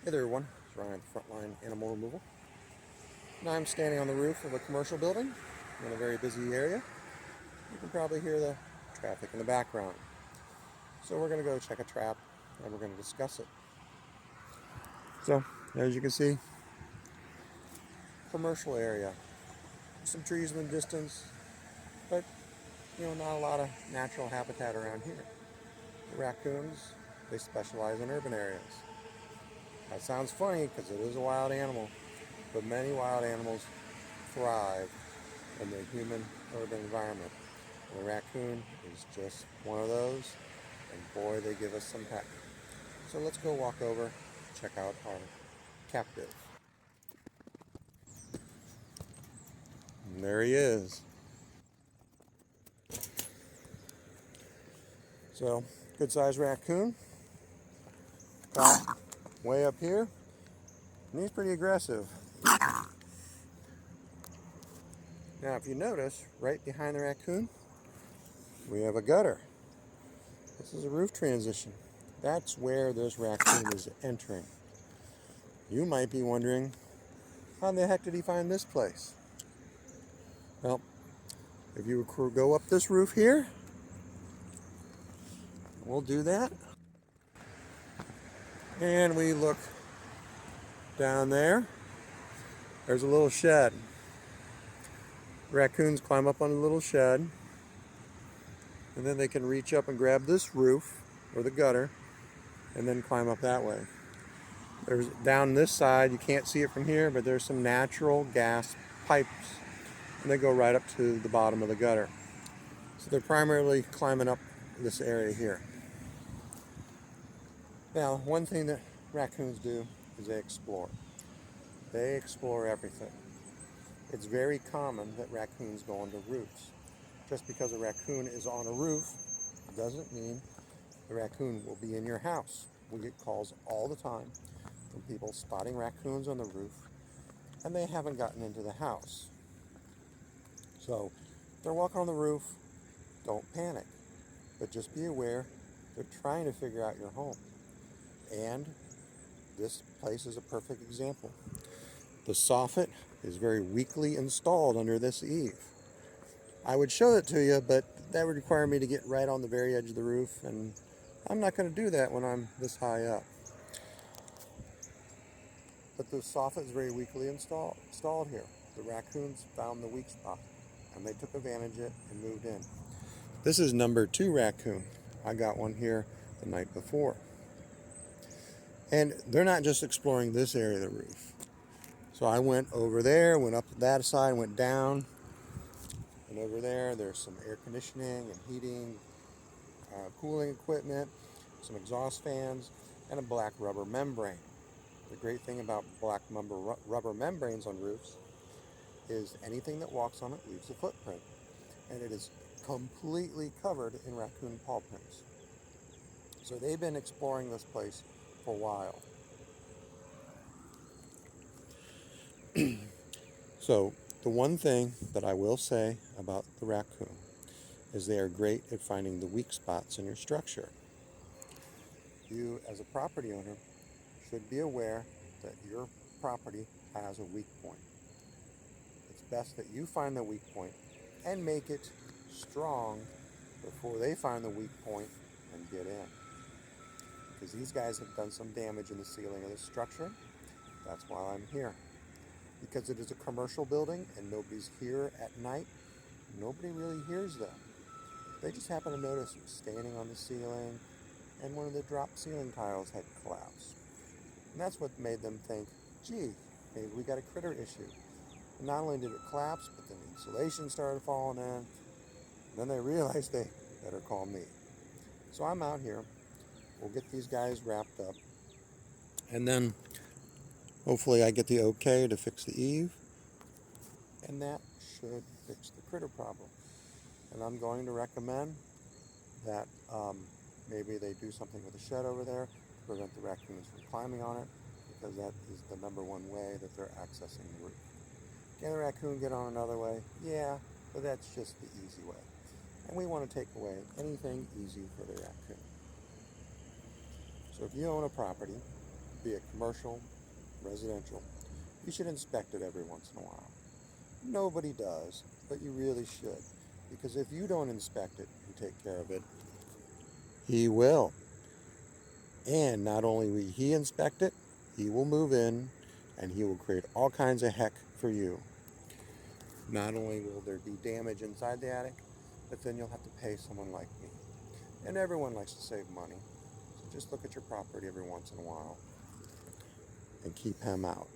Hey there everyone, it's Ryan with Frontline Animal Removal. Now I'm standing on the roof of a commercial building in a very busy area. You can probably hear the traffic in the background. So we're going to go check a trap and we're going to discuss it. So as you can see, commercial area. Some trees in the distance, but not a lot of natural habitat around here. The raccoons, they specialize in urban areas. That sounds funny because it is a wild animal, but many wild animals thrive in the human urban environment. And the raccoon is just one of those, and boy, they give us some pep. So let's go walk over, check out our captive. And there he is. So, good sized raccoon, caught way up here, and he's pretty aggressive. Now, if you notice, right behind the raccoon, we have a gutter. This is a roof transition. That's where this raccoon is entering. You might be wondering, how the heck did he find this place? Well, if you go up this roof here, we'll do that. And we look down there. There's a little shed. Raccoons climb up on the little shed, and then they can reach up and grab this roof or the gutter and then climb up that way. There's down this side, you can't see it from here, but there's some natural gas pipes, and they go right up to the bottom of the gutter. So they're primarily climbing up this area here. Now, one thing that raccoons do is they explore. They explore everything. It's very common that raccoons go onto roofs. Just because a raccoon is on a roof doesn't mean the raccoon will be in your house. We get calls all the time from people spotting raccoons on the roof, and they haven't gotten into the house. So if they're walking on the roof, don't panic, but just be aware they're trying to figure out your home. And this place is a perfect example. The soffit is very weakly installed under this eave. I would show it to you, but that would require me to get right on the very edge of the roof, and I'm not going to do that when I'm this high up. But the soffit is very weakly installed here. The raccoons found the weak spot, and they took advantage of it and moved in. This is number 2 raccoon. I got one here the night before. And they're not just exploring this area of the roof. So I went over there, went up that side, went down, and over there's some air conditioning and heating, cooling equipment, some exhaust fans, and a black rubber membrane. The great thing about black rubber membranes on roofs is anything that walks on it leaves a footprint, and it is completely covered in raccoon paw prints. So they've been exploring this place for a while. So the one thing that I will say about the raccoon is they are great at finding the weak spots in your structure. You, as a property owner, should be aware that your property has a weak point. It's best that you find the weak point and make it strong before they find the weak point and get in. Because these guys have done some damage in the ceiling of the structure. That's why I'm here. Because it is a commercial building and nobody's here at night, nobody really hears them. They just happen to notice standing on the ceiling, and one of the drop ceiling tiles had collapsed. And that's what made them think, gee, maybe we got a critter issue. And not only did it collapse, but then the insulation started falling in. And then they realized they better call me. So I'm out here. We'll get these guys wrapped up. And then hopefully I get the okay to fix the eave. And that should fix the critter problem. And I'm going to recommend that maybe they do something with the shed over there to prevent the raccoons from climbing on it, because that is the number one way that they're accessing the roof. Can the raccoon get on another way? Yeah, but that's just the easy way. And we want to take away anything easy for the raccoon. So if you own a property be it commercial, residential, you should inspect it every once in a while. Nobody does, but you really should. Because if you don't inspect it and take care of it, he will. And not only will he inspect it, he will move in and he will create all kinds of heck for you. Not only will there be damage inside the attic, but then you'll have to pay someone like me. And everyone likes to save money. So just look at your property every once in a while and keep him out.